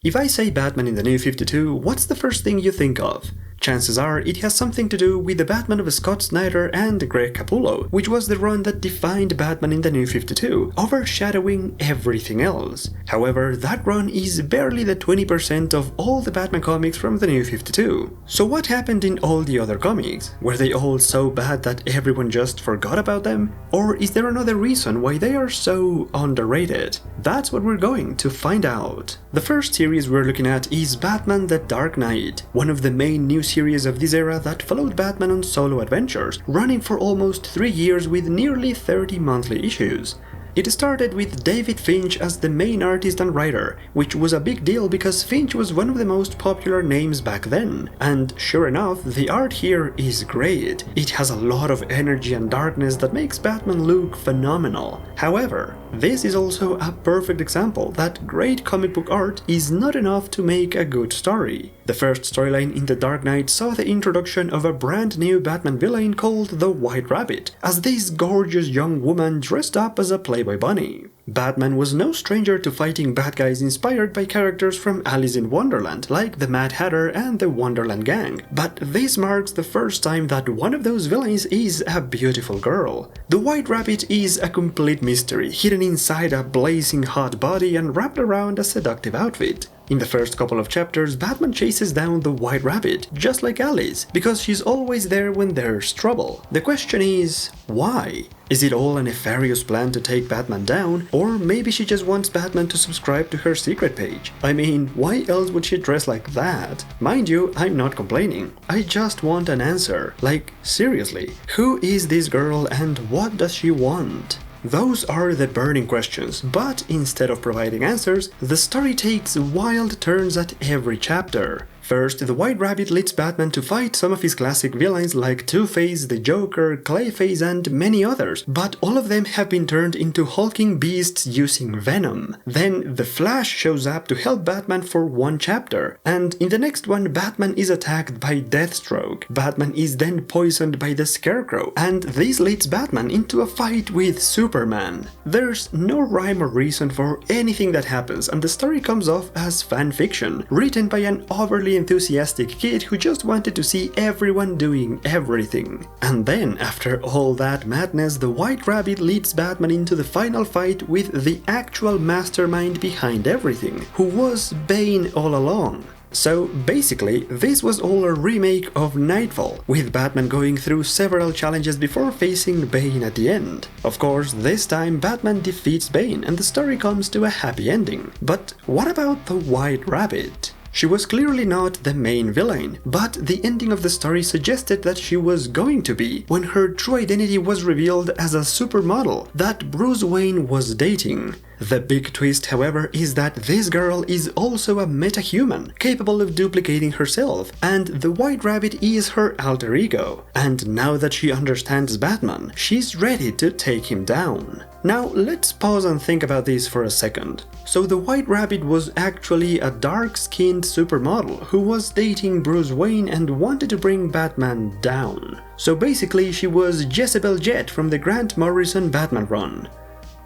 If I say Batman in the New 52, what's the first thing you think of? Chances are it has something to do with the Batman of Scott Snyder and Greg Capullo, which was the run that defined Batman in the New 52, overshadowing everything else. However, that run is barely the 20% of all the Batman comics from the New 52. So what happened in all the other comics? Were they all so bad that everyone just forgot about them? Or is there another reason why they are so underrated? That's what we're going to find out. The first series we're looking at is Batman the Dark Knight, one of the main new series of this era that followed Batman on solo adventures, running for almost 3 years with nearly 30 monthly issues. It started with David Finch as the main artist and writer, which was a big deal because Finch was one of the most popular names back then. And sure enough, the art here is great. It has a lot of energy and darkness that makes Batman look phenomenal. However, this is also a perfect example that great comic book art is not enough to make a good story. The first storyline in The Dark Knight saw the introduction of a brand new Batman villain called the White Rabbit, as this gorgeous young woman dressed up as a Playboy bunny. Batman was no stranger to fighting bad guys inspired by characters from Alice in Wonderland, like the Mad Hatter and the Wonderland Gang, but this marks the first time that one of those villains is a beautiful girl. The White Rabbit is a complete mystery, hidden inside a blazing hot body and wrapped around a seductive outfit. In the first couple of chapters, Batman chases down the White Rabbit, just like Alice, because she's always there when there's trouble. The question is, why? Is it all a nefarious plan to take Batman down, or maybe she just wants Batman to subscribe to her secret page? I mean, why else would she dress like that? Mind you, I'm not complaining. I just want an answer. Like, seriously, who is this girl and what does she want? Those are the burning questions, but instead of providing answers, the story takes wild turns at every chapter. First, the White Rabbit leads Batman to fight some of his classic villains like Two-Face, the Joker, Clayface and many others, but all of them have been turned into hulking beasts using venom. Then the Flash shows up to help Batman for one chapter, and in the next one Batman is attacked by Deathstroke. Batman is then poisoned by the Scarecrow, and this leads Batman into a fight with Superman. There's no rhyme or reason for anything that happens, and the story comes off as fan fiction, written by an overly enthusiastic kid who just wanted to see everyone doing everything. And then, after all that madness, the White Rabbit leads Batman into the final fight with the actual mastermind behind everything, who was Bane all along. So basically, this was all a remake of Nightfall, with Batman going through several challenges before facing Bane at the end. Of course, this time Batman defeats Bane and the story comes to a happy ending. But what about the White Rabbit? She was clearly not the main villain, but the ending of the story suggested that she was going to be, when her true identity was revealed as a supermodel that Bruce Wayne was dating. The big twist, however, is that this girl is also a metahuman, capable of duplicating herself, and the White Rabbit is her alter ego. And now that she understands Batman, she's ready to take him down. Now, let's pause and think about this for a second. So the White Rabbit was actually a dark-skinned supermodel who was dating Bruce Wayne and wanted to bring Batman down. So basically, she was Jezebel Jet from the Grant Morrison Batman run.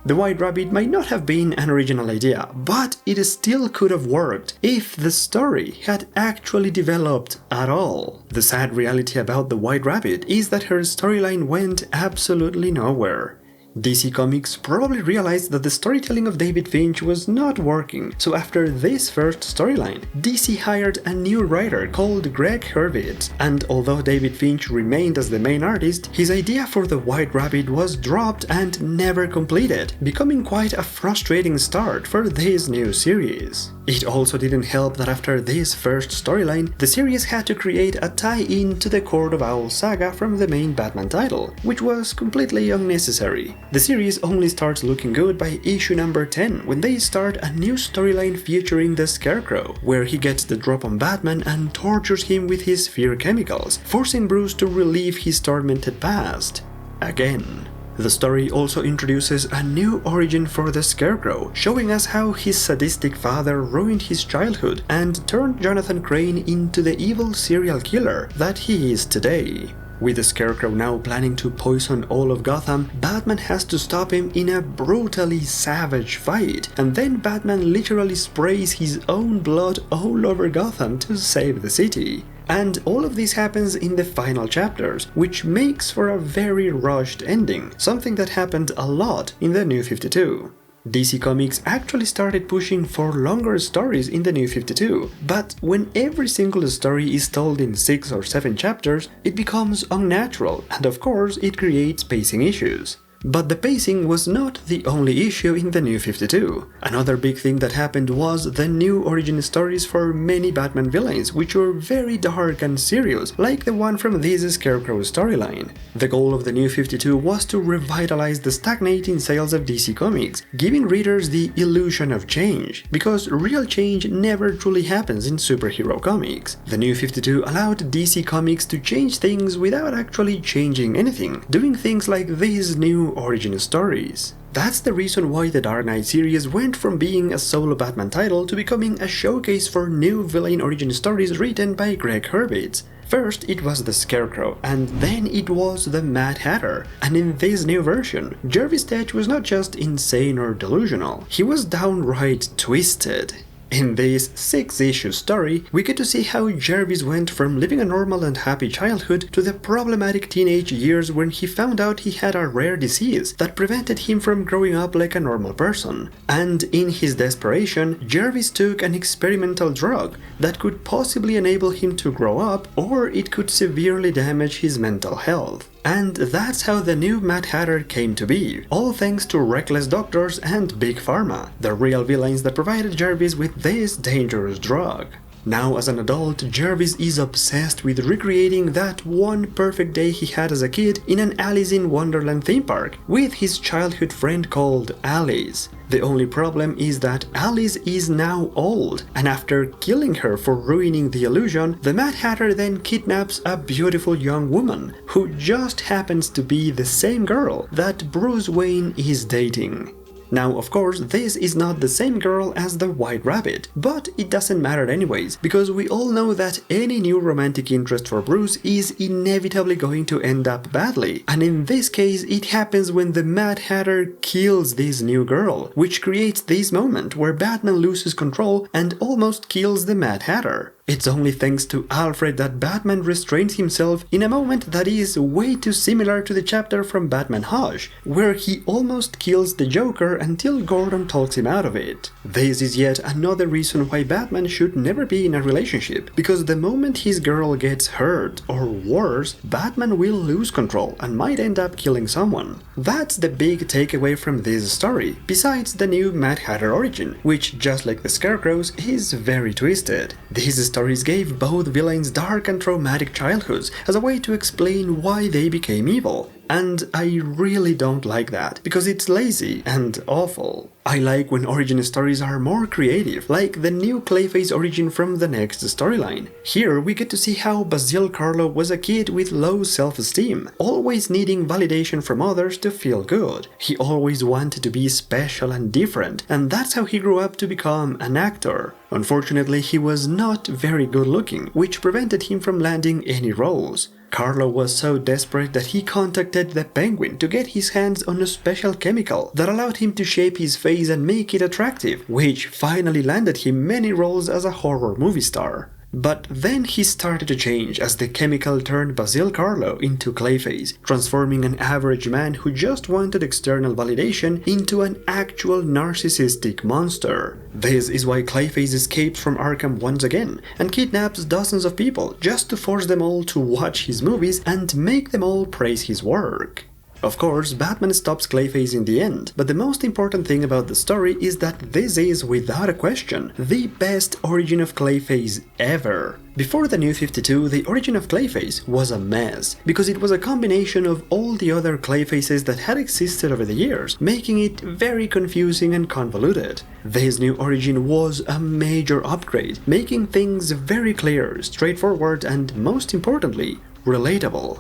The White Rabbit might not have been an original idea, but it still could have worked if the story had actually developed at all. The sad reality about the White Rabbit is that her storyline went absolutely nowhere. DC Comics probably realized that the storytelling of David Finch was not working, so after this first storyline, DC hired a new writer called Greg Hurwitz, and although David Finch remained as the main artist, his idea for the White Rabbit was dropped and never completed, becoming quite a frustrating start for this new series. It also didn't help that after this first storyline, the series had to create a tie-in to the Court of Owls saga from the main Batman title, which was completely unnecessary. The series only starts looking good by issue number 10, when they start a new storyline featuring the Scarecrow, where he gets the drop on Batman and tortures him with his fear chemicals, forcing Bruce to relive his tormented past. Again. The story also introduces a new origin for the Scarecrow, showing us how his sadistic father ruined his childhood and turned Jonathan Crane into the evil serial killer that he is today. With the Scarecrow now planning to poison all of Gotham, Batman has to stop him in a brutally savage fight, and then Batman literally sprays his own blood all over Gotham to save the city. And all of this happens in the final chapters, which makes for a very rushed ending, something that happened a lot in the New 52. DC Comics actually started pushing for longer stories in the New 52, but when every single story is told in 6 or 7 chapters, it becomes unnatural, and of course it creates pacing issues. But the pacing was not the only issue in the New 52. Another big thing that happened was the new origin stories for many Batman villains, which were very dark and serious, like the one from this Scarecrow storyline. The goal of the New 52 was to revitalize the stagnating sales of DC Comics, giving readers the illusion of change, because real change never truly happens in superhero comics. The New 52 allowed DC Comics to change things without actually changing anything, doing things like these new origin stories. That's the reason why the Dark Knight series went from being a solo Batman title to becoming a showcase for new villain origin stories written by Greg Hurwitz. First it was the Scarecrow, and then it was the Mad Hatter, and in this new version, Jervis Tetch was not just insane or delusional, he was downright twisted. In this 6-issue story, we get to see how Jervis went from living a normal and happy childhood to the problematic teenage years when he found out he had a rare disease that prevented him from growing up like a normal person. And in his desperation, Jervis took an experimental drug that could possibly enable him to grow up, or it could severely damage his mental health. And that's how the new Mad Hatter came to be, all thanks to reckless doctors and Big Pharma, the real villains that provided Jervis with this dangerous drug. Now as an adult, Jervis is obsessed with recreating that one perfect day he had as a kid in an Alice in Wonderland theme park with his childhood friend called Alice. The only problem is that Alice is now old, and after killing her for ruining the illusion, the Mad Hatter then kidnaps a beautiful young woman, who just happens to be the same girl that Bruce Wayne is dating. Now, of course, this is not the same girl as the White Rabbit, but it doesn't matter anyways, because we all know that any new romantic interest for Bruce is inevitably going to end up badly, and in this case it happens when the Mad Hatter kills this new girl, which creates this moment where Batman loses control and almost kills the Mad Hatter. It's only thanks to Alfred that Batman restrains himself in a moment that is way too similar to the chapter from Batman Hush, where he almost kills the Joker until Gordon talks him out of it. This is yet another reason why Batman should never be in a relationship, because the moment his girl gets hurt, or worse, Batman will lose control and might end up killing someone. That's the big takeaway from this story, besides the new Mad Hatter origin, which, just like the Scarecrow's, is very twisted. These stories gave both villains dark and traumatic childhoods as a way to explain why they became evil. And I really don't like that, because it's lazy and awful. I like when origin stories are more creative, like the new Clayface origin from the next storyline. Here we get to see how Basil Karlo was a kid with low self-esteem, always needing validation from others to feel good. He always wanted to be special and different, and that's how he grew up to become an actor. Unfortunately, he was not very good looking, which prevented him from landing any roles. Karlo was so desperate that he contacted the Penguin to get his hands on a special chemical that allowed him to shape his face and make it attractive, which finally landed him many roles as a horror movie star. But then he started to change as the chemical turned Basil Karlo into Clayface, transforming an average man who just wanted external validation into an actual narcissistic monster. This is why Clayface escapes from Arkham once again and kidnaps dozens of people just to force them all to watch his movies and make them all praise his work. Of course, Batman stops Clayface in the end, but the most important thing about the story is that this is, without a question, the best origin of Clayface ever. Before the New 52, the origin of Clayface was a mess, because it was a combination of all the other Clayfaces that had existed over the years, making it very confusing and convoluted. This new origin was a major upgrade, making things very clear, straightforward, and most importantly, relatable.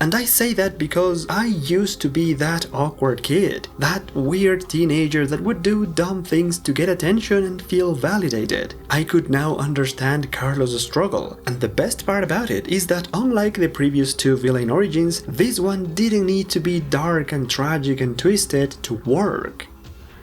And I say that because I used to be that awkward kid, that weird teenager that would do dumb things to get attention and feel validated. I could now understand Carlos' struggle, and the best part about it is that unlike the previous two villain origins, this one didn't need to be dark and tragic and twisted to work.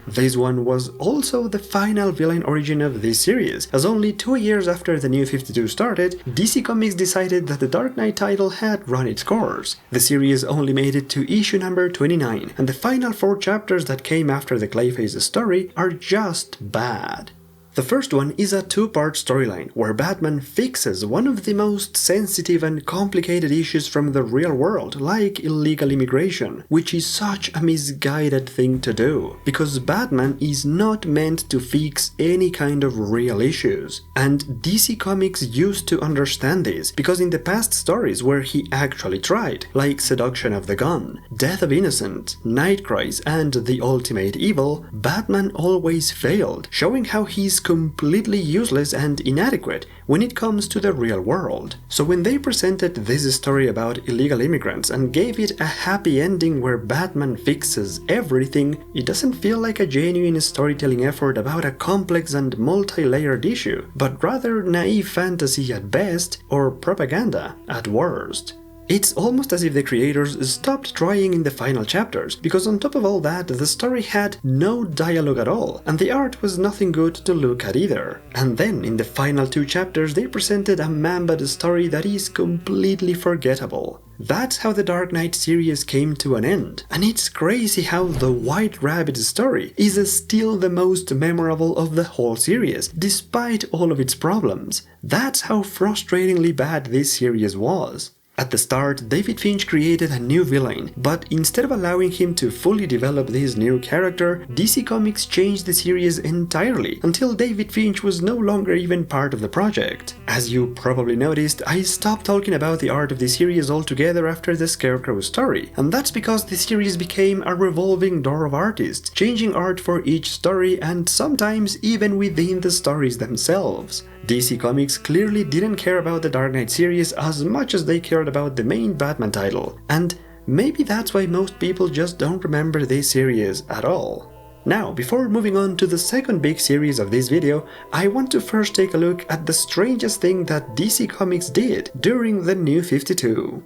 This one was also the final villain origin of this series, as only 2 years after the New 52 started, DC Comics decided that the Dark Knight title had run its course. The series only made it to issue number 29, and the final 4 chapters that came after the Clayface story are just bad. The first one is a 2-part storyline where Batman fixes one of the most sensitive and complicated issues from the real world, like illegal immigration, which is such a misguided thing to do, because Batman is not meant to fix any kind of real issues. And DC Comics used to understand this, because in the past stories where he actually tried, like Seduction of the Gun, Death of Innocent, Nightcrawler, and The Ultimate Evil, Batman always failed, showing how he's completely useless and inadequate when it comes to the real world. So when they presented this story about illegal immigrants and gave it a happy ending where Batman fixes everything, it doesn't feel like a genuine storytelling effort about a complex and multi-layered issue, but rather naive fantasy at best or propaganda at worst. It's almost as if the creators stopped trying in the final chapters, because on top of all that, the story had no dialogue at all, and the art was nothing good to look at either. And then, in the final 2 chapters, they presented a man-bad story that is completely forgettable. That's how the Dark Knight series came to an end, and it's crazy how the White Rabbit story is still the most memorable of the whole series, despite all of its problems. That's how frustratingly bad this series was. At the start, David Finch created a new villain, but instead of allowing him to fully develop this new character, DC Comics changed the series entirely, until David Finch was no longer even part of the project. As you probably noticed, I stopped talking about the art of the series altogether after the Scarecrow story, and that's because the series became a revolving door of artists, changing art for each story and sometimes even within the stories themselves. DC Comics clearly didn't care about the Dark Knight series as much as they cared about the main Batman title, and maybe that's why most people just don't remember this series at all. Now, before moving on to the second big series of this video, I want to first take a look at the strangest thing that DC Comics did during the New 52.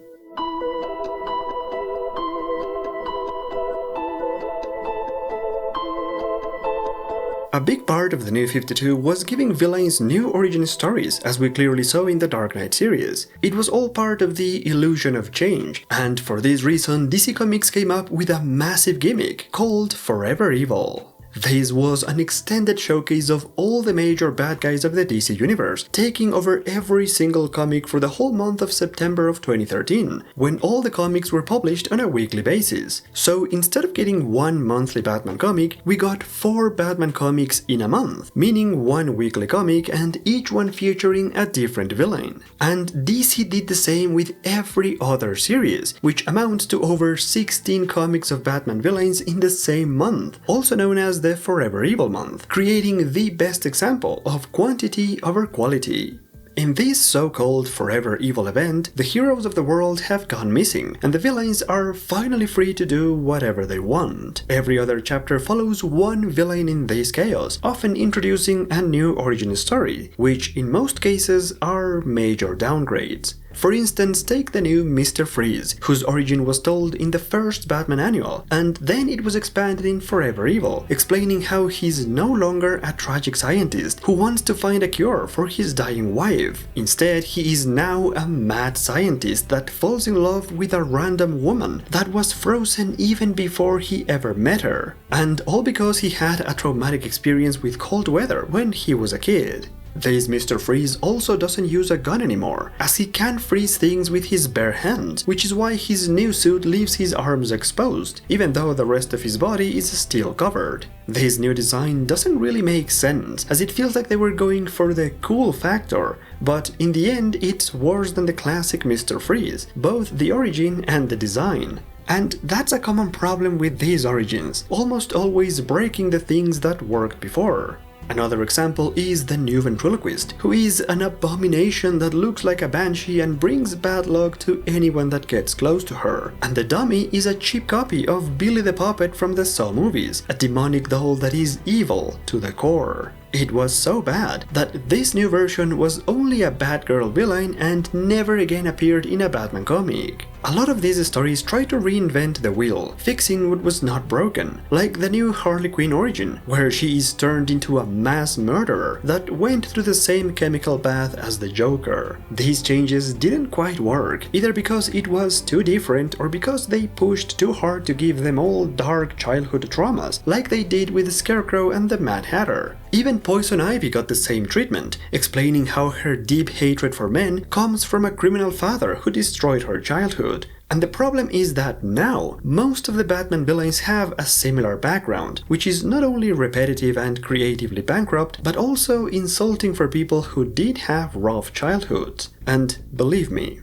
A big part of the New 52 was giving villains new origin stories, as we clearly saw in the Dark Knight series. It was all part of the illusion of change, and for this reason DC Comics came up with a massive gimmick called Forever Evil. This was an extended showcase of all the major bad guys of the DC universe, taking over every single comic for the whole month of September of 2013, when all the comics were published on a weekly basis. So instead of getting one monthly Batman comic, we got 4 Batman comics in a month, meaning 1 weekly comic and each one featuring a different villain. And DC did the same with every other series, which amounts to over 16 comics of Batman villains in the same month, also known as the Forever Evil month, creating the best example of quantity over quality. In this so-called Forever Evil event, the heroes of the world have gone missing, and the villains are finally free to do whatever they want. Every other chapter follows one villain in this chaos, often introducing a new origin story, which in most cases are major downgrades. For instance, take the new Mr. Freeze, whose origin was told in the first Batman annual, and then it was expanded in Forever Evil, explaining how he's no longer a tragic scientist who wants to find a cure for his dying wife. Instead, he is now a mad scientist that falls in love with a random woman that was frozen even before he ever met her. And all because he had a traumatic experience with cold weather when he was a kid. This Mr. Freeze also doesn't use a gun anymore, as he can freeze things with his bare hands, which is why his new suit leaves his arms exposed, even though the rest of his body is still covered. This new design doesn't really make sense, as it feels like they were going for the cool factor, but in the end it's worse than the classic Mr. Freeze, both the origin and the design. And that's a common problem with these origins, almost always breaking the things that worked before. Another example is the new ventriloquist, who is an abomination that looks like a banshee and brings bad luck to anyone that gets close to her. And the dummy is a cheap copy of Billy the Puppet from the Saw movies, a demonic doll that is evil to the core. It was so bad that this new version was only a Batgirl villain and never again appeared in a Batman comic. A lot of these stories try to reinvent the wheel, fixing what was not broken, like the new Harley Quinn origin, where she is turned into a mass murderer that went through the same chemical bath as the Joker. These changes didn't quite work, either because it was too different or because they pushed too hard to give them all dark childhood traumas, like they did with Scarecrow and the Mad Hatter. Even Poison Ivy got the same treatment, explaining how her deep hatred for men comes from a criminal father who destroyed her childhood. And the problem is that now, most of the Batman villains have a similar background, which is not only repetitive and creatively bankrupt, but also insulting for people who did have rough childhoods. And believe me,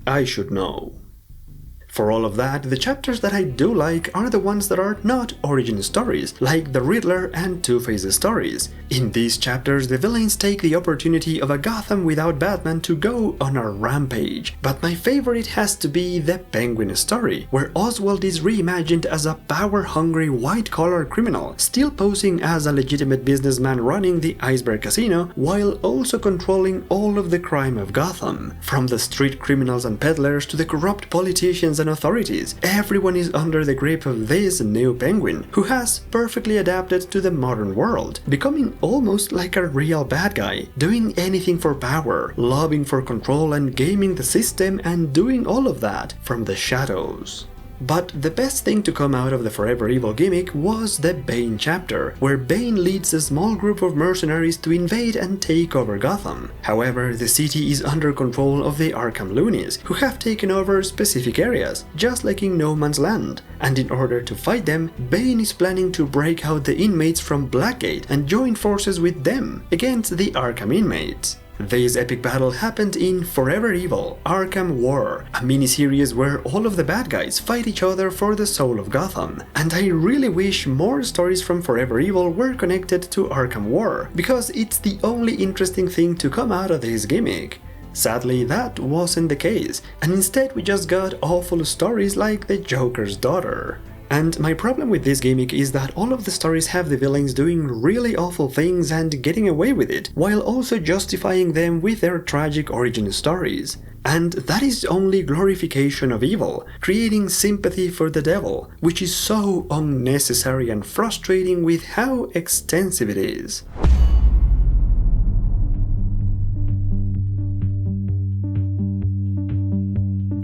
I should know. For all of that, the chapters that I do like are the ones that are not origin stories, like the Riddler and Two-Face stories. In these chapters, the villains take the opportunity of a Gotham without Batman to go on a rampage. But my favorite has to be the Penguin story, where Oswald is reimagined as a power-hungry white-collar criminal, still posing as a legitimate businessman running the Iceberg Casino, while also controlling all of the crime of Gotham. From the street criminals and peddlers to the corrupt politicians and authorities, everyone is under the grip of this new Penguin, who has perfectly adapted to the modern world, becoming almost like a real bad guy, doing anything for power, lobbying for control and gaming the system, and doing all of that from the shadows. But the best thing to come out of the Forever Evil gimmick was the Bane chapter, where Bane leads a small group of mercenaries to invade and take over Gotham. However, the city is under control of the Arkham loonies, who have taken over specific areas, just like in No Man's Land. And in order to fight them, Bane is planning to break out the inmates from Blackgate and join forces with them against the Arkham inmates. This epic battle happened in Forever Evil – Arkham War, a miniseries where all of the bad guys fight each other for the soul of Gotham. And I really wish more stories from Forever Evil were connected to Arkham War, because it's the only interesting thing to come out of this gimmick. Sadly, that wasn't the case, and instead we just got awful stories like the Joker's daughter. And my problem with this gimmick is that all of the stories have the villains doing really awful things and getting away with it, while also justifying them with their tragic origin stories. And that is only glorification of evil, creating sympathy for the devil, which is so unnecessary and frustrating with how extensive it is.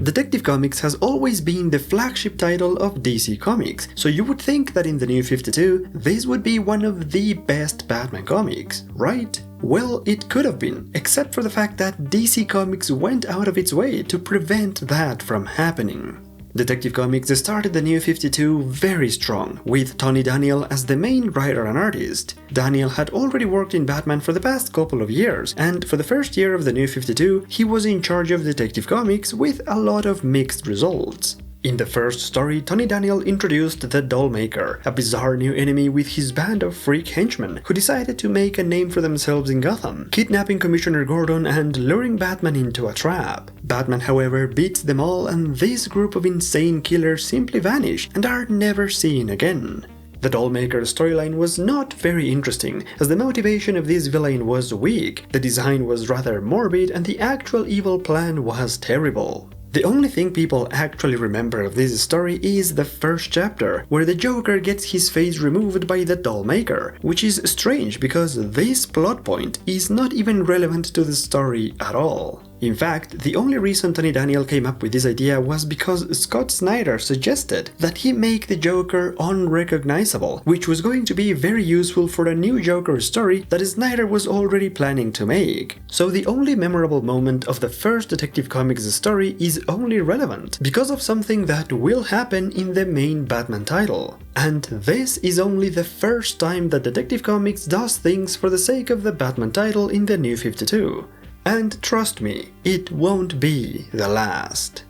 Detective Comics has always been the flagship title of DC Comics, so you would think that in the New 52, this would be one of the best Batman comics, right? Well, it could have been, except for the fact that DC Comics went out of its way to prevent that from happening. Detective Comics started the New 52 very strong, with Tony Daniel as the main writer and artist. Daniel had already worked in Batman for the past couple of years, and for the first year of the New 52, he was in charge of Detective Comics with a lot of mixed results. In the first story, Tony Daniel introduced the Dollmaker, a bizarre new enemy with his band of freak henchmen who decided to make a name for themselves in Gotham, kidnapping Commissioner Gordon and luring Batman into a trap. Batman, however, beats them all, and this group of insane killers simply vanish and are never seen again. The Dollmaker storyline was not very interesting, as the motivation of this villain was weak, the design was rather morbid, and the actual evil plan was terrible. The only thing people actually remember of this story is the first chapter, where the Joker gets his face removed by the Dollmaker, which is strange because this plot point is not even relevant to the story at all. In fact, the only reason Tony Daniel came up with this idea was because Scott Snyder suggested that he make the Joker unrecognizable, which was going to be very useful for a new Joker story that Snyder was already planning to make. So the only memorable moment of the first Detective Comics story is only relevant because of something that will happen in the main Batman title. And this is only the first time that Detective Comics does things for the sake of the Batman title in the New 52. And trust me, it won't be the last.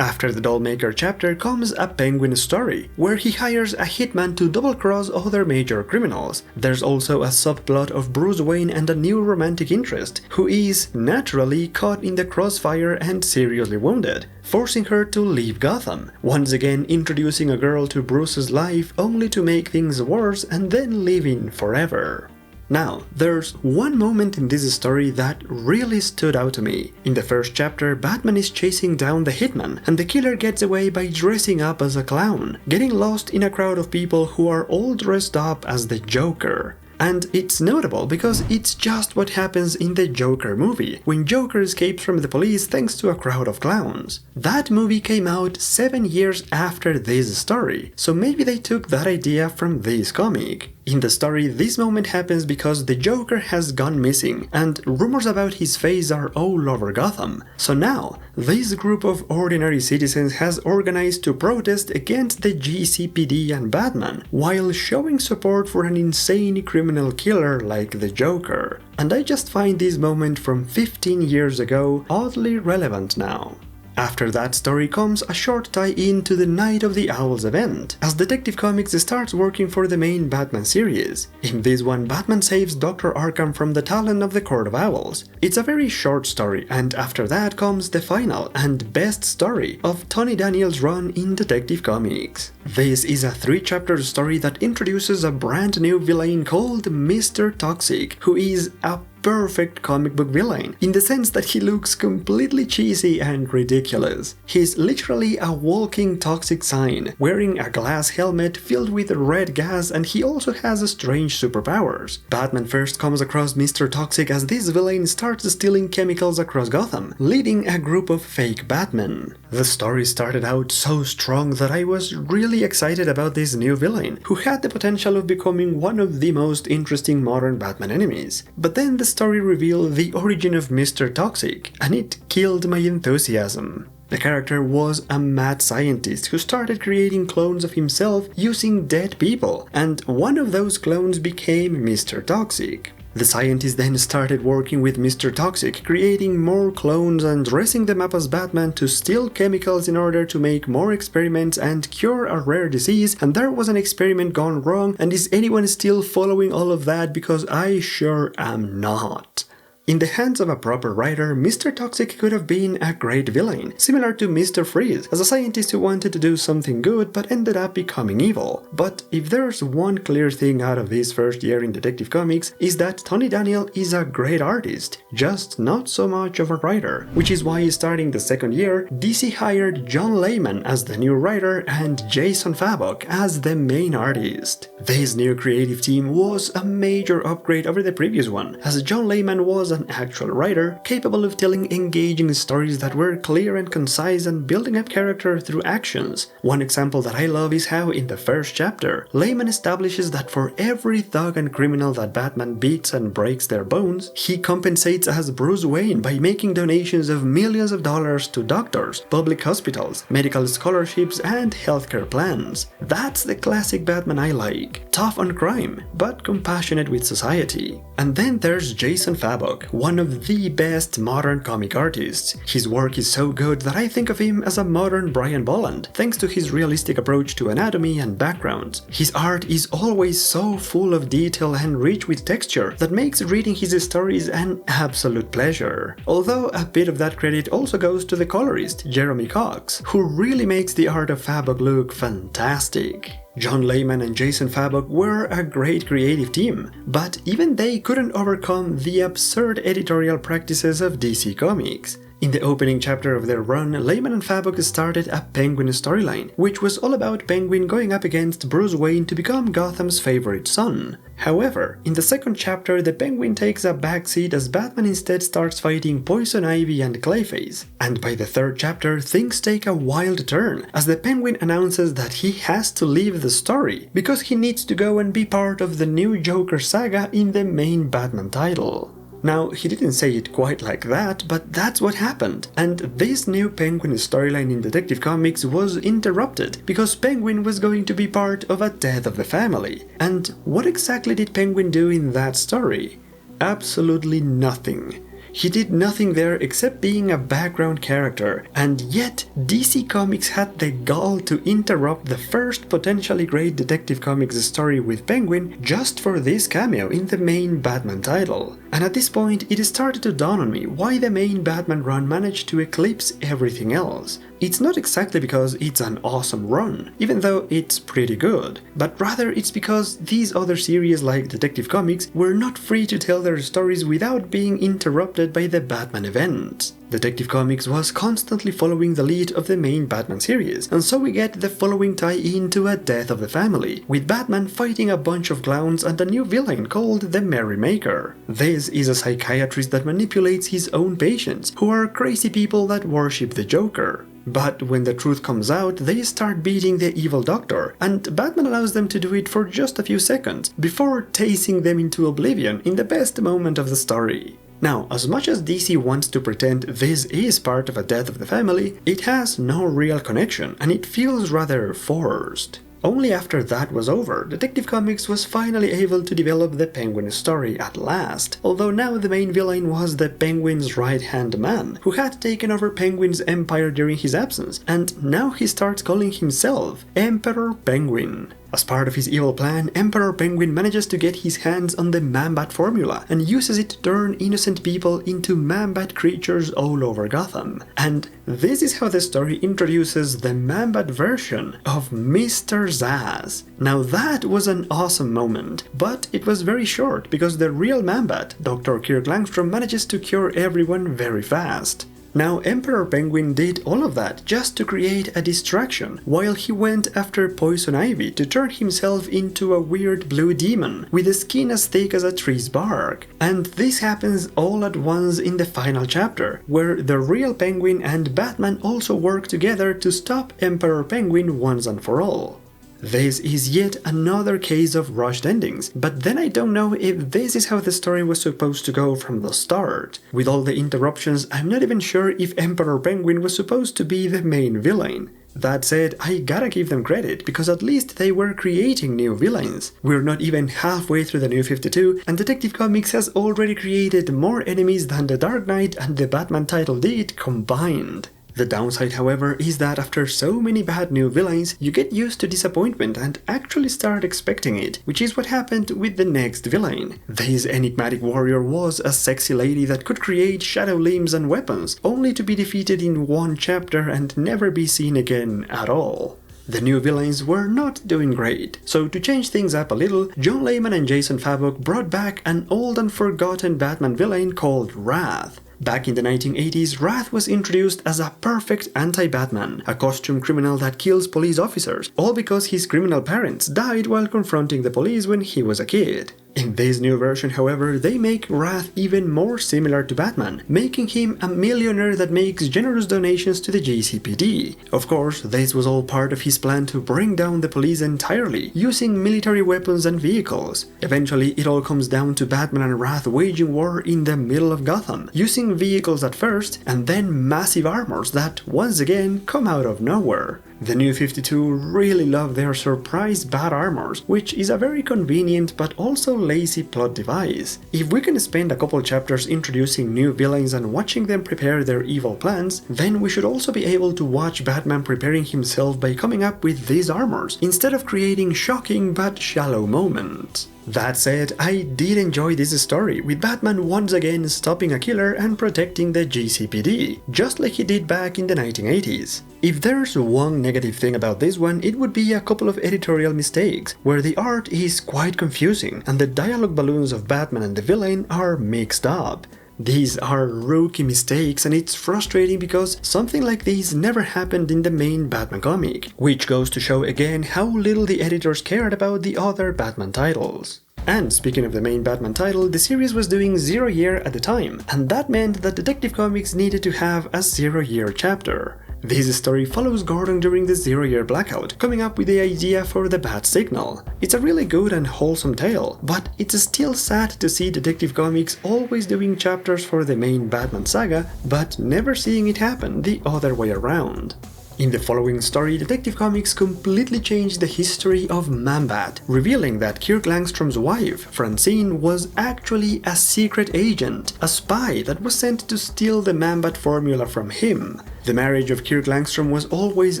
After the Dollmaker chapter comes a Penguin story, where he hires a hitman to double-cross other major criminals. There's also a subplot of Bruce Wayne and a new romantic interest, who is, naturally, caught in the crossfire and seriously wounded, forcing her to leave Gotham, once again introducing a girl to Bruce's life only to make things worse and then leaving forever. Now, there's one moment in this story that really stood out to me. In the first chapter, Batman is chasing down the hitman, and the killer gets away by dressing up as a clown, getting lost in a crowd of people who are all dressed up as the Joker. And it's notable because it's just what happens in the Joker movie, when Joker escapes from the police thanks to a crowd of clowns. That movie came out 7 years after this story, so maybe they took that idea from this comic. In the story, this moment happens because the Joker has gone missing, and rumors about his face are all over Gotham. So now, this group of ordinary citizens has organized to protest against the GCPD and Batman, while showing support for an insane criminal killer like the Joker. And I just find this moment from 15 years ago oddly relevant now. After that story comes a short tie-in to the Night of the Owls event, as Detective Comics starts working for the main Batman series. In this one, Batman saves Dr. Arkham from the talon of the Court of Owls. It's a very short story, and after that comes the final and best story of Tony Daniel's run in Detective Comics. This is a 3-chapter story that introduces a brand new villain called Mr. Toxic, who is a perfect comic book villain, in the sense that he looks completely cheesy and ridiculous. He's literally a walking toxic sign, wearing a glass helmet filled with red gas, and he also has strange superpowers. Batman first comes across Mr. Toxic as this villain starts stealing chemicals across Gotham, leading a group of fake Batmen. The story started out so strong that I was really excited about this new villain, who had the potential of becoming one of the most interesting modern Batman enemies. But then the story revealed the origin of Mr. Toxic, and it killed my enthusiasm. The character was a mad scientist who started creating clones of himself using dead people, and one of those clones became Mr. Toxic. The scientist then started working with Mr. Toxic, creating more clones and dressing them up as Batman to steal chemicals in order to make more experiments and cure a rare disease, and there was an experiment gone wrong, and is anyone still following all of that? Because I sure am not. In the hands of a proper writer, Mr. Toxic could have been a great villain, similar to Mr. Freeze, as a scientist who wanted to do something good but ended up becoming evil. But if there's one clear thing out of this first year in Detective Comics, is that Tony Daniel is a great artist, just not so much of a writer, which is why starting the second year, DC hired John Layman as the new writer and Jason Fabok as the main artist. This new creative team was a major upgrade over the previous one, as John Layman was an actual writer capable of telling engaging stories that were clear and concise and building up character through actions. One example that I love is how in the first chapter, Layman establishes that for every thug and criminal that Batman beats and breaks their bones, he compensates as Bruce Wayne by making donations of millions of dollars to doctors, public hospitals, medical scholarships, and healthcare plans. That's the classic Batman I like. Tough on crime, but compassionate with society. And then there's Jason Fabok, one of the best modern comic artists. His work is so good that I think of him as a modern Brian Bolland, thanks to his realistic approach to anatomy and backgrounds. His art is always so full of detail and rich with texture that makes reading his stories an absolute pleasure. Although a bit of that credit also goes to the colorist, Jeremy Cox, who really makes the art of Fabok look fantastic. John Layman and Jason Fabok were a great creative team, but even they couldn't overcome the absurd editorial practices of DC Comics. In the opening chapter of their run, Layman and Fabok started a Penguin storyline, which was all about Penguin going up against Bruce Wayne to become Gotham's favorite son. However, in the second chapter, the Penguin takes a backseat as Batman instead starts fighting Poison Ivy and Clayface. And by the third chapter, things take a wild turn, as the Penguin announces that he has to leave the story, because he needs to go and be part of the new Joker saga in the main Batman title. Now, he didn't say it quite like that, but that's what happened, and this new Penguin storyline in Detective Comics was interrupted because Penguin was going to be part of a death of the family. And what exactly did Penguin do in that story? Absolutely nothing. He did nothing there except being a background character, and yet DC Comics had the gall to interrupt the first potentially great Detective Comics story with Penguin just for this cameo in the main Batman title. And at this point it started to dawn on me why the main Batman run managed to eclipse everything else. It's not exactly because it's an awesome run, even though it's pretty good, but rather it's because these other series like Detective Comics were not free to tell their stories without being interrupted by the Batman event. Detective Comics was constantly following the lead of the main Batman series, and so we get the following tie-in to A Death of the Family, with Batman fighting a bunch of clowns and a new villain called the Merrymaker. This is a psychiatrist that manipulates his own patients, who are crazy people that worship the Joker. But when the truth comes out, they start beating the evil doctor, and Batman allows them to do it for just a few seconds, before tasing them into oblivion in the best moment of the story. Now, as much as DC wants to pretend this is part of A Death of the Family, it has no real connection, and it feels rather forced. Only after that was over, Detective Comics was finally able to develop the Penguin story at last, although now the main villain was the Penguin's right-hand man, who had taken over Penguin's empire during his absence, and now he starts calling himself Emperor Penguin. As part of his evil plan, Emperor Penguin manages to get his hands on the Man-Bat formula and uses it to turn innocent people into Man-Bat creatures all over Gotham. And this is how the story introduces the Man-Bat version of Mr. Zsasz. Now that was an awesome moment, but it was very short because the real Man-Bat, Dr. Kirk Langstrom, manages to cure everyone very fast. Now, Emperor Penguin did all of that just to create a distraction, while he went after Poison Ivy to turn himself into a weird blue demon with a skin as thick as a tree's bark. And this happens all at once in the final chapter, where the real Penguin and Batman also work together to stop Emperor Penguin once and for all. This is yet another case of rushed endings, but then I don't know if this is how the story was supposed to go from the start. With all the interruptions, I'm not even sure if Emperor Penguin was supposed to be the main villain. That said, I gotta give them credit, because at least they were creating new villains. We're not even halfway through the New 52, and Detective Comics has already created more enemies than the Dark Knight and the Batman title did combined. The downside, however, is that after so many bad new villains, you get used to disappointment and actually start expecting it, which is what happened with the next villain. This enigmatic warrior was a sexy lady that could create shadow limbs and weapons, only to be defeated in one chapter and never be seen again at all. The new villains were not doing great, so to change things up a little, John Layman and Jason Fabok brought back an old and forgotten Batman villain called Wrath. Back in the 1980s, Wrath was introduced as a perfect anti-Batman, a costume criminal that kills police officers, all because his criminal parents died while confronting the police when he was a kid. In this new version, however, they make Wrath even more similar to Batman, making him a millionaire that makes generous donations to the GCPD. Of course, this was all part of his plan to bring down the police entirely, using military weapons and vehicles. Eventually, it all comes down to Batman and Wrath waging war in the middle of Gotham, using vehicles at first, and then massive armors that, once again, come out of nowhere. The New 52 really love their surprise bat armors, which is a very convenient but also lazy plot device. If we can spend a couple chapters introducing new villains and watching them prepare their evil plans, then we should also be able to watch Batman preparing himself by coming up with these armors, instead of creating shocking but shallow moments. That said, I did enjoy this story, with Batman once again stopping a killer and protecting the GCPD, just like he did back in the 1980s. If there's one negative thing about this one, it would be a couple of editorial mistakes, where the art is quite confusing and the dialogue balloons of Batman and the villain are mixed up. These are rookie mistakes, and it's frustrating because something like this never happened in the main Batman comic, which goes to show again how little the editors cared about the other Batman titles. And speaking of the main Batman title, the series was doing 0 year at the time, and that meant that Detective Comics needed to have a 0 year chapter. This story follows Gordon during the 0 year blackout, coming up with the idea for the Bat Signal. It's a really good and wholesome tale, but it's still sad to see Detective Comics always doing chapters for the main Batman saga, but never seeing it happen the other way around. In the following story, Detective Comics completely changed the history of Man-Bat, revealing that Kirk Langstrom's wife, Francine, was actually a secret agent, a spy that was sent to steal the Man-Bat formula from him. The marriage of Kirk Langstrom was always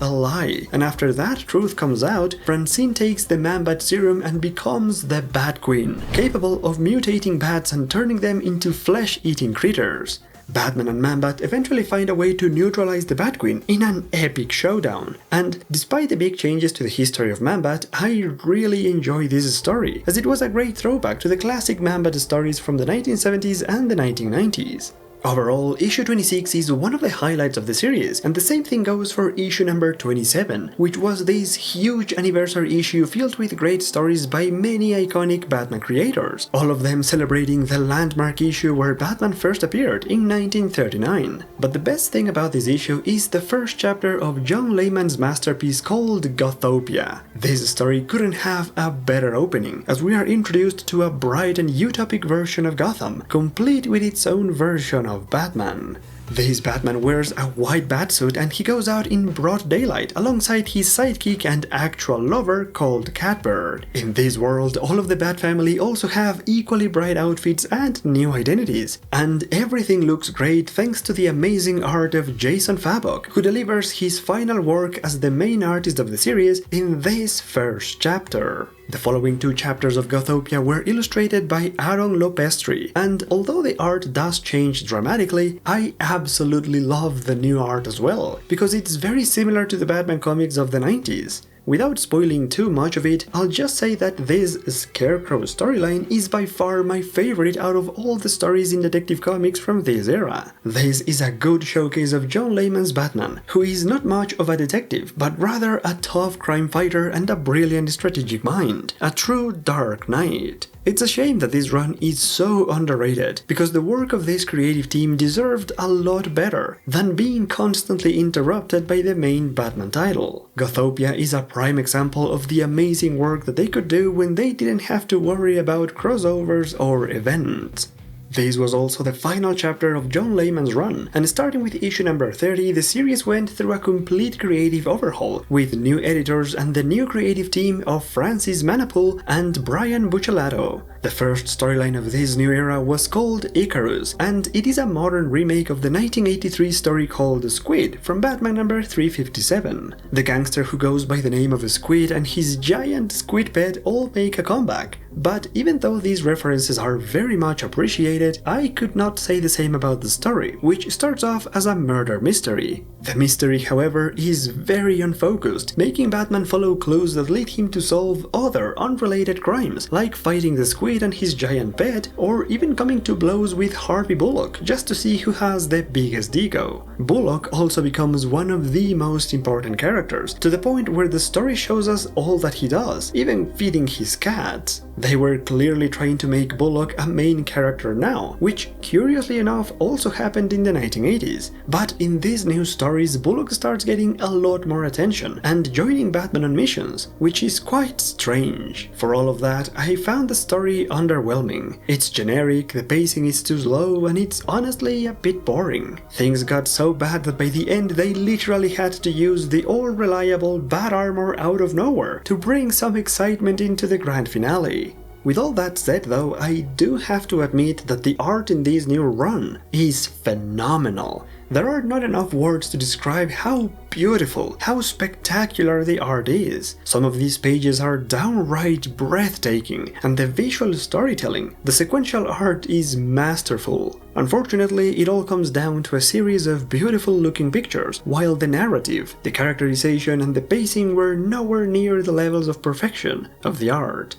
a lie, and after that truth comes out, Francine takes the Man-Bat serum and becomes the Bat Queen, capable of mutating bats and turning them into flesh-eating critters. Batman and Man-Bat eventually find a way to neutralize the Bat Queen in an epic showdown, and despite the big changes to the history of Man-Bat, I really enjoy this story, as it was a great throwback to the classic Man-Bat stories from the 1970s and the 1990s. Overall, issue 26 is one of the highlights of the series, and the same thing goes for issue number 27, which was this huge anniversary issue filled with great stories by many iconic Batman creators, all of them celebrating the landmark issue where Batman first appeared in 1939. But the best thing about this issue is the first chapter of John Layman's masterpiece called Gothopia. This story couldn't have a better opening, as we are introduced to a bright and utopic version of Gotham, complete with its own version of Batman. This Batman wears a white batsuit and he goes out in broad daylight alongside his sidekick and actual lover called Catbird. In this world, all of the Bat family also have equally bright outfits and new identities, and everything looks great thanks to the amazing art of Jason Fabok, who delivers his final work as the main artist of the series in this first chapter. The following two chapters of Gothopia were illustrated by Aaron Lopestri, and although the art does change dramatically, I absolutely love the new art as well, because it's very similar to the Batman comics of the 90s. Without spoiling too much of it, I'll just say that this Scarecrow storyline is by far my favorite out of all the stories in Detective Comics from this era. This is a good showcase of John Layman's Batman, who is not much of a detective, but rather a tough crime fighter and a brilliant strategic mind, a true Dark Knight. It's a shame that this run is so underrated, because the work of this creative team deserved a lot better than being constantly interrupted by the main Batman title. Gothopia is a prime example of the amazing work that they could do when they didn't have to worry about crossovers or events. This was also the final chapter of John Layman's run, and starting with issue number 30, the series went through a complete creative overhaul, with new editors and the new creative team of Francis Manapul and Brian Buccellato. The first storyline of this new era was called Icarus, and it is a modern remake of the 1983 story called Squid from Batman number 357. The gangster who goes by the name of Squid and his giant squid pet all make a comeback, but even though these references are very much appreciated, I could not say the same about the story, which starts off as a murder mystery. The mystery, however, is very unfocused, making Batman follow clues that lead him to solve other unrelated crimes, like fighting the squid and his giant pet, or even coming to blows with Harvey Bullock just to see who has the biggest ego. Bullock also becomes one of the most important characters, to the point where the story shows us all that he does, even feeding his cats. They were clearly trying to make Bullock a main character now, which curiously enough also happened in the 1980s, but in these new stories Bullock starts getting a lot more attention and joining Batman on missions, which is quite strange. For all of that, I found the story underwhelming. It's generic, the pacing is too slow, and it's honestly a bit boring. Things got so bad that by the end they literally had to use the all-reliable Bat Armor out of nowhere to bring some excitement into the grand finale. With all that said though, I do have to admit that the art in this new run is phenomenal. There are not enough words to describe how beautiful, how spectacular the art is. Some of these pages are downright breathtaking, and the visual storytelling, the sequential art is masterful. Unfortunately, it all comes down to a series of beautiful looking pictures, while the narrative, the characterization and the pacing were nowhere near the levels of perfection of the art.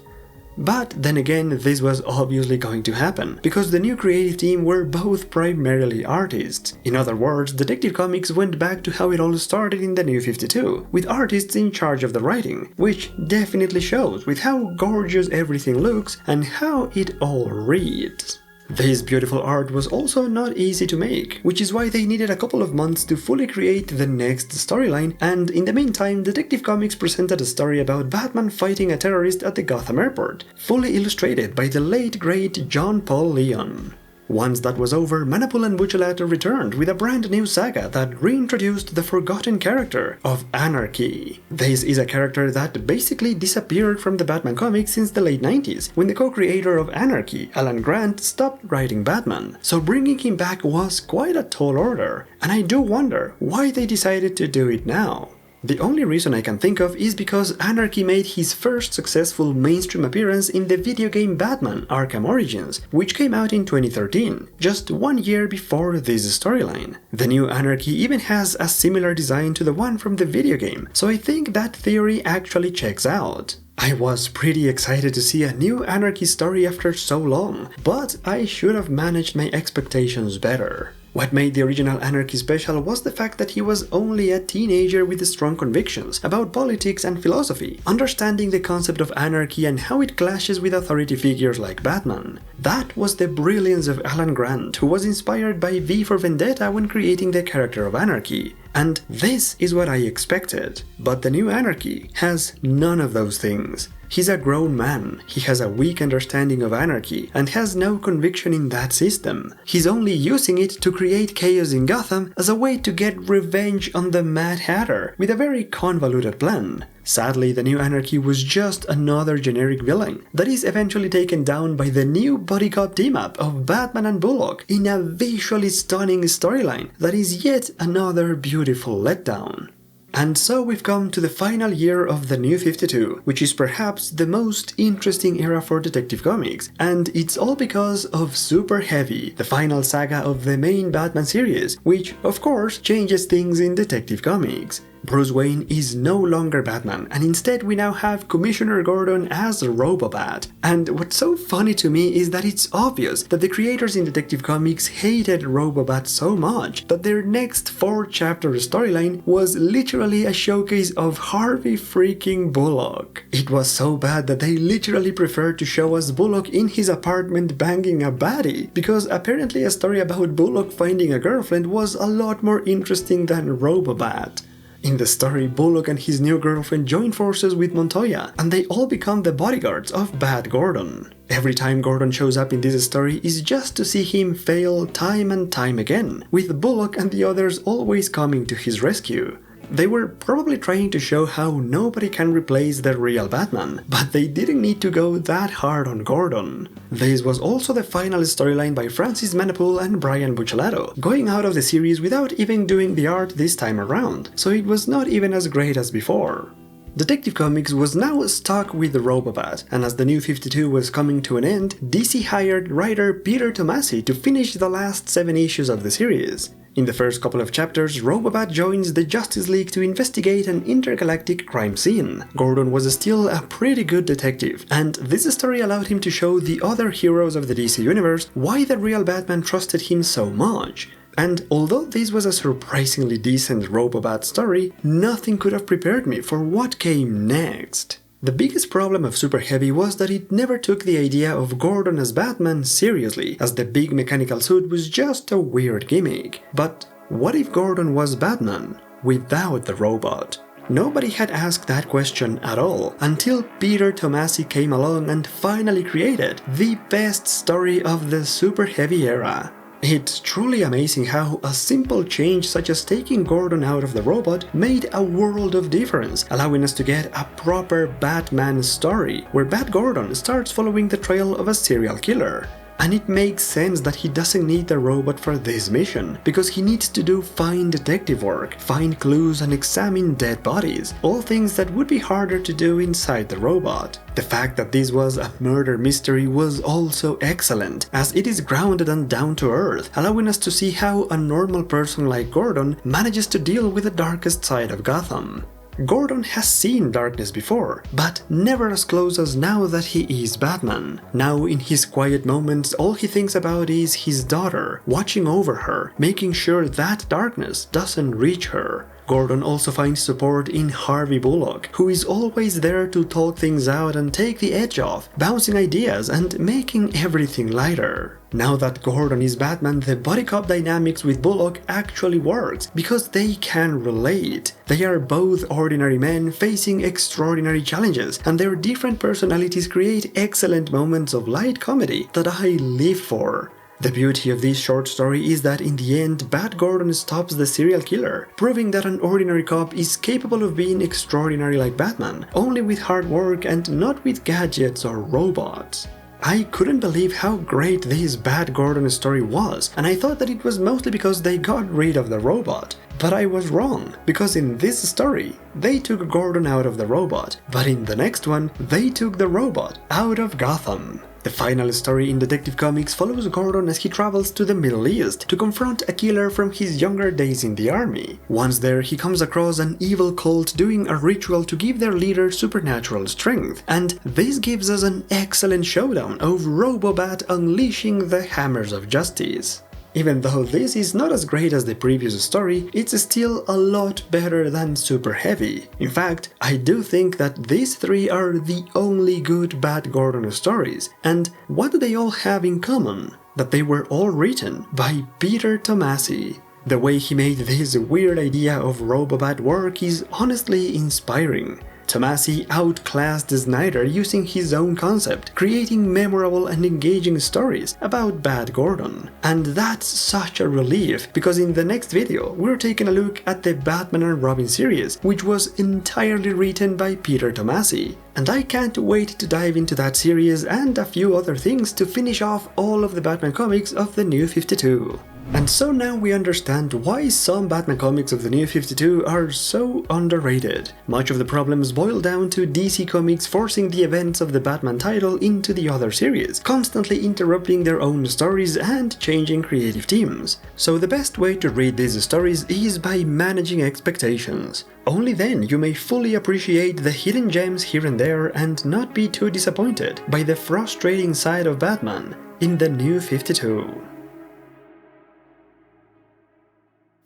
But then again, this was obviously going to happen, because the new creative team were both primarily artists. In other words, Detective Comics went back to how it all started in the New 52, with artists in charge of the writing, which definitely shows with how gorgeous everything looks and how it all reads. This beautiful art was also not easy to make, which is why they needed a couple of months to fully create the next storyline, and in the meantime Detective Comics presented a story about Batman fighting a terrorist at the Gotham airport, fully illustrated by the late great John Paul Leon. Once that was over, Manapul and Buccellato returned with a brand new saga that reintroduced the forgotten character of Anarchy. This is a character that basically disappeared from the Batman comics since the late 90s, when the co-creator of Anarchy, Alan Grant, stopped writing Batman, so bringing him back was quite a tall order, and I do wonder why they decided to do it now. The only reason I can think of is because Anarchy made his first successful mainstream appearance in the video game Batman Arkham Origins, which came out in 2013, just 1 year before this storyline. The new Anarchy even has a similar design to the one from the video game, so I think that theory actually checks out. I was pretty excited to see a new Anarchy story after so long, but I should have managed my expectations better. What made the original Anarchy special was the fact that he was only a teenager with strong convictions about politics and philosophy, understanding the concept of anarchy and how it clashes with authority figures like Batman. That was the brilliance of Alan Grant, who was inspired by V for Vendetta when creating the character of Anarchy. And this is what I expected. But the new Anarchy has none of those things. He's a grown man, he has a weak understanding of anarchy, and has no conviction in that system. He's only using it to create chaos in Gotham as a way to get revenge on the Mad Hatter, with a very convoluted plan. Sadly, the new Anarchy was just another generic villain that is eventually taken down by the new buddy cop team-up of Batman and Bullock in a visually stunning storyline that is yet another beautiful letdown. And so we've come to the final year of the New 52, which is perhaps the most interesting era for Detective Comics, and it's all because of Super Heavy, the final saga of the main Batman series, which of course changes things in Detective Comics. Bruce Wayne is no longer Batman, and instead we now have Commissioner Gordon as Robobat. And what's so funny to me is that it's obvious that the creators in Detective Comics hated Robobat so much that their next 4-chapter storyline was literally a showcase of Harvey freaking Bullock. It was so bad that they literally preferred to show us Bullock in his apartment banging a baddie, because apparently a story about Bullock finding a girlfriend was a lot more interesting than Robobat. In the story, Bullock and his new girlfriend join forces with Montoya, and they all become the bodyguards of Bad Gordon. Every time Gordon shows up in this story is just to see him fail time and time again, with Bullock and the others always coming to his rescue. They were probably trying to show how nobody can replace the real Batman, but they didn't need to go that hard on Gordon. This was also the final storyline by Francis Manapul and Brian Buccellato, going out of the series without even doing the art this time around, so it was not even as great as before. Detective Comics was now stuck with Robobat, and as the New 52 was coming to an end, DC hired writer Peter Tomasi to finish the last 7 issues of the series. In the first couple of chapters, Robobat joins the Justice League to investigate an intergalactic crime scene. Gordon was still a pretty good detective, and this story allowed him to show the other heroes of the DC universe why the real Batman trusted him so much. And although this was a surprisingly decent Robobat story, nothing could have prepared me for what came next. The biggest problem of Super Heavy was that it never took the idea of Gordon as Batman seriously, as the big mechanical suit was just a weird gimmick. But what if Gordon was Batman without the robot? Nobody had asked that question at all until Peter Tomasi came along and finally created the best story of the Super Heavy era. It's truly amazing how a simple change such as taking Gordon out of the robot made a world of difference, allowing us to get a proper Batman story, where Bat Gordon starts following the trail of a serial killer. And it makes sense that he doesn't need the robot for this mission, because he needs to do fine detective work, find clues and examine dead bodies, all things that would be harder to do inside the robot. The fact that this was a murder mystery was also excellent, as it is grounded and down to earth, allowing us to see how a normal person like Gordon manages to deal with the darkest side of Gotham. Gordon has seen darkness before, but never as close as now that he is Batman. Now in his quiet moments all he thinks about is his daughter, watching over her, making sure that darkness doesn't reach her. Gordon also finds support in Harvey Bullock, who is always there to talk things out and take the edge off, bouncing ideas and making everything lighter. Now that Gordon is Batman, the buddy cop dynamics with Bullock actually works, because they can relate. They are both ordinary men facing extraordinary challenges, and their different personalities create excellent moments of light comedy that I live for. The beauty of this short story is that in the end, Bat Gordon stops the serial killer, proving that an ordinary cop is capable of being extraordinary like Batman, only with hard work and not with gadgets or robots. I couldn't believe how great this Bat Gordon story was, and I thought that it was mostly because they got rid of the robot. But I was wrong, because in this story, they took Gordon out of the robot, but in the next one, they took the robot out of Gotham. The final story in Detective Comics follows Gordon as he travels to the Middle East to confront a killer from his younger days in the army. Once there, he comes across an evil cult doing a ritual to give their leader supernatural strength, and this gives us an excellent showdown of Robobat unleashing the hammers of justice. Even though this is not as great as the previous story, it's still a lot better than Super Heavy. In fact, I do think that these three are the only good Bat Gordon stories, and what do they all have in common? That they were all written by Peter Tomasi. The way he made this weird idea of Robobat work is honestly inspiring. Tomasi outclassed Snyder using his own concept, creating memorable and engaging stories about Bat Gordon. And that's such a relief, because in the next video we're taking a look at the Batman and Robin series, which was entirely written by Peter Tomasi. And I can't wait to dive into that series and a few other things to finish off all of the Batman comics of the New 52. And so now we understand why some Batman comics of the New 52 are so underrated. Much of the problems boil down to DC Comics forcing the events of the Batman title into the other series, constantly interrupting their own stories and changing creative teams. So the best way to read these stories is by managing expectations. Only then you may fully appreciate the hidden gems here and there and not be too disappointed by the frustrating side of Batman in the New 52.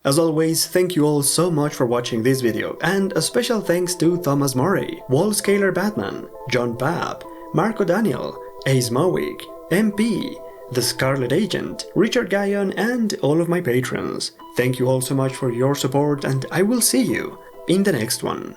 As always, thank you all so much for watching this video, and a special thanks to Thomas Murray, Wallscaler Batman, John Babb, Marco Daniel, Ace Mowick, MP, The Scarlet Agent, Richard Guyon, and all of my patrons. Thank you all so much for your support, and I will see you in the next one.